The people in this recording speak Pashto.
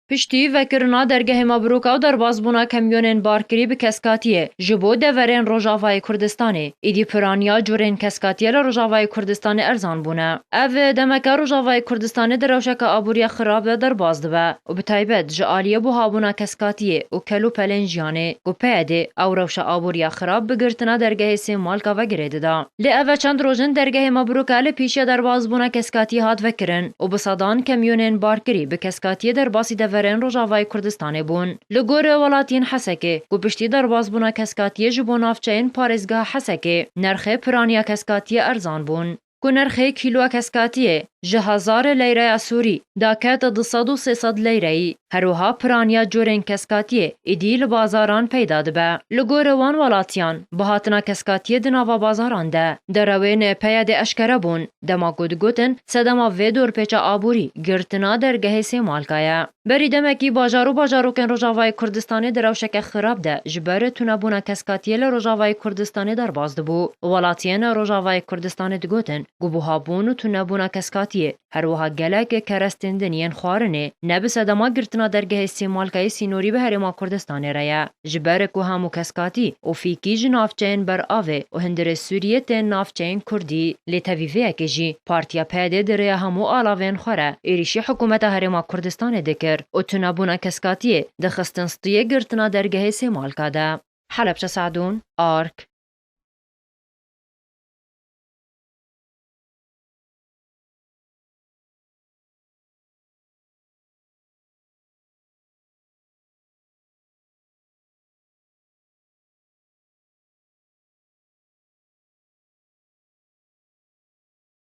پشتی وکرنا درگه مبروکا و دربازبونا کمیونین بارکری به کسکاتیه جبو دورین روژاوای کردستانه ایدی پرانیا جورین کسکاتیه لروژاوای کردستان ارزان بونه او دمکا روژاوای کردستانه دروشک آبوری خراب درباز دبه و بتایبت جعالیه بو هابونا کسکاتیه و کلو پلن جیانه و پیده او روش آبوری خراب بگرتنا درگه سیمالکا و گریده دا لی او چند روژن درگه مبروکا لپیشه دربازبونا کسکاتی هات وکرن و بصدان کمیونین بارکری به کسکاتیه درباسی دورین روژاوای کردستان بون لگور ولاتین حسکه گو پشتی دربازبونا کسکاتیه جبو نافچین پارزگاه حسکه نرخه پرانیا کسکاتیه ارزان بون کو نرخه کیلو کسکاتیه 1000 لیره سوری داکت 200 لیره هروها پرانیا جورین کسکاتیه ایدی لبازاران پیدا دبه لگور وان ولاتیان بهاتنا کسکاتیه دناوا بازاران ده دروین پیاد اشکره بون دما گوتن سدما و دور پیچا آبوری گرتنا درگه سیمالکایه بری دمکی باجارو کن روژاوای کردستانی دروشک خراب ده جبر تونبونا کسکاتیه لروژاوای کردستانی در باز دبو ولاتیان روژاوای کردستانی دگوتن گوبوها بونو تونبونا کسکاتیه هروها گلک کرستندنین خوارنه نبس دما گرتنا درگه استعمالکای سینوری به هرما کردستانی ریا جبر کو همو کسکاتی و فیکی جنافچین بر آوه و هندر سوریه تین نافچین کردی لیتویوه کجی پارتیا پیده در همو آلاوین خوره ایریشی حکومت هرما کردستان دکر و تنبونا کسکاتیه دخستنستیه گرتنا درگه استعمالکا ده حلب سعدون آرک